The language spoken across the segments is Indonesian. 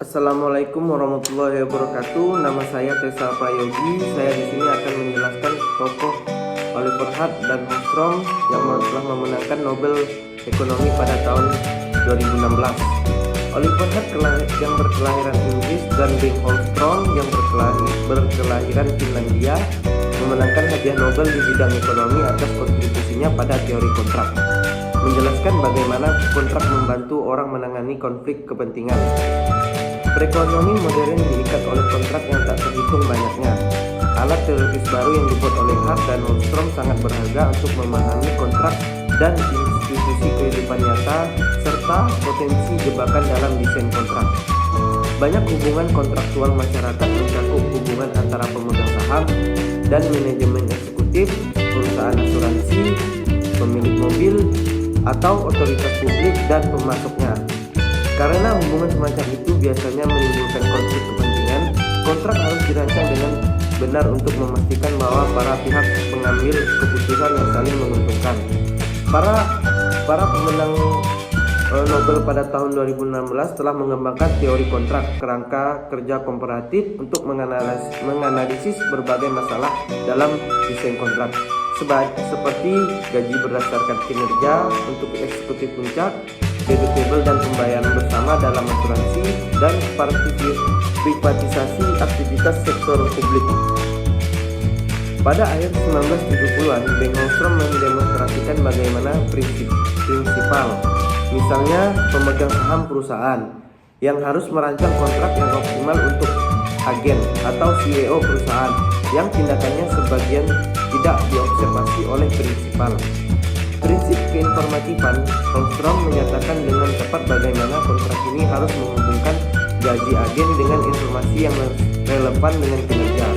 Assalamualaikum warahmatullahi wabarakatuh. Nama saya Tessa Prayogi. Saya di sini akan menjelaskan tokoh Oliver Hart dan Holmstrom yang telah memenangkan Nobel Ekonomi pada tahun 2016. Oliver Hart yang berkelahiran Inggris dan Bengt Holmstrom yang berkelahiran Finlandia memenangkan hadiah Nobel di bidang ekonomi atas kontribusinya pada teori kontrak, menjelaskan bagaimana kontrak membantu orang menangani konflik kepentingan. Perekonomian modern diikat oleh kontrak yang tak terhitung banyaknya. Alat teoritis baru yang dibuat oleh Hart dan Holmstrom sangat berharga untuk memahami kontrak dan institusi kehidupan nyata serta potensi jebakan dalam desain kontrak. Banyak hubungan kontraktual masyarakat mencakup hubungan antara pemegang saham dan manajemen eksekutif, perusahaan asuransi, pemilik mobil, atau otoritas publik dan pemasoknya. Karena hubungan semacam itu biasanya menimbulkan konflik kepentingan, kontrak harus dirancang dengan benar untuk memastikan bahwa para pihak mengambil keputusan yang saling menguntungkan. Para pemenang Nobel pada tahun 2016 telah mengembangkan teori kontrak, kerangka kerja komparatif untuk menganalisis berbagai masalah dalam desain kontrak, seperti gaji berdasarkan kinerja untuk eksekutif puncak, deductible dan pembayaran bersama dalam asuransi, dan privatisasi aktivitas sektor publik. Pada akhir 1970-an, Bengt Holmstrom mendemonstrasikan bagaimana prinsipal, misalnya pemegang saham perusahaan, yang harus merancang kontrak yang optimal untuk agen atau CEO perusahaan yang tindakannya sebagian tidak diobservasi oleh prinsipal. Prinsip keinformatifan, Holmstrom menyatakan dengan tepat bagaimana kontrak ini harus menghubungkan gaji agen dengan informasi yang relevan dengan kinerja.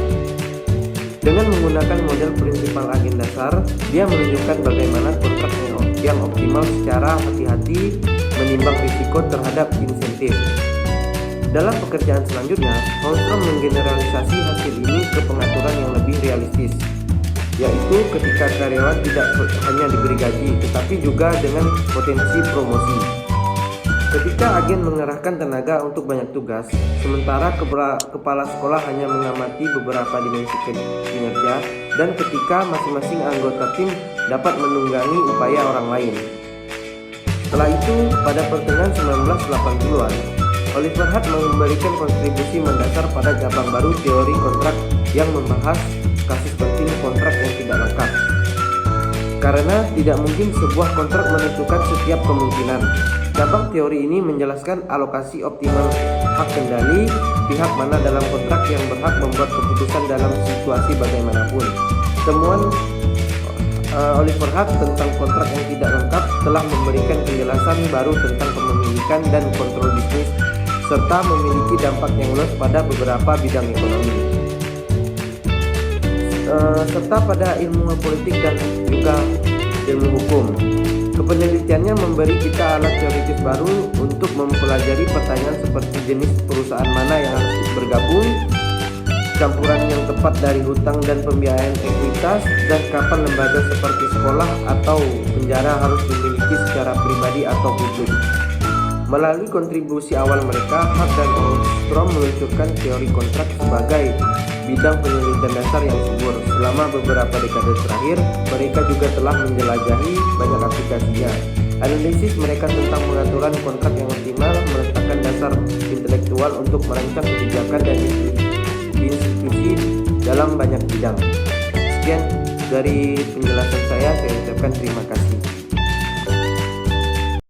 Dengan menggunakan model prinsipal agen dasar, dia menunjukkan bagaimana kontrak yang optimal secara hati-hati menimbang risiko terhadap insentif. Dalam pekerjaan selanjutnya, Holmstrom menggeneralisasi hasil ini ke pengaturan yang lebih realistis, yaitu ketika karyawan tidak hanya diberi gaji, tetapi juga dengan potensi promosi. Ketika agen mengerahkan tenaga untuk banyak tugas, sementara kepala sekolah hanya mengamati beberapa dimensi kinerja, dan ketika masing-masing anggota tim dapat menunggangi upaya orang lain. Setelah itu, pada pertengahan 1980-an, Oliver Hart memberikan kontribusi mendasar pada cabang baru teori kontrak yang membahas kasus penting kontrak yang tidak lengkap. Karena tidak mungkin sebuah kontrak menentukan setiap kemungkinan, cabang teori ini menjelaskan alokasi optimal hak kendali pihak mana dalam kontrak yang berhak membuat keputusan dalam situasi bagaimanapun. Temuan Oliver Hart tentang kontrak yang tidak lengkap telah memberikan penjelasan baru tentang kepemilikan dan kontrol bisnis, serta memiliki dampak yang luas pada beberapa bidang ekonomi, serta pada ilmu politik dan juga ilmu hukum. Kepenelitiannya memberi kita alat teoritis baru untuk mempelajari pertanyaan seperti jenis perusahaan mana yang harus bergabung, campuran yang tepat dari hutang dan pembiayaan ekuitas, dan kapan lembaga seperti sekolah atau penjara harus dimiliki secara pribadi atau publik. Melalui kontribusi awal mereka, Hart dan Holmstrom meluncurkan teori kontrak sebagai bidang penelitian dasar yang subur. Selama beberapa dekade terakhir, mereka juga telah menjelajahi banyak aplikasinya. Analisis mereka tentang pengaturan kontrak yang optimal meletakkan dasar intelektual untuk merancang kebijakan dan institusi dalam banyak bidang. Sekian dari penjelasan saya ucapkan terima kasih.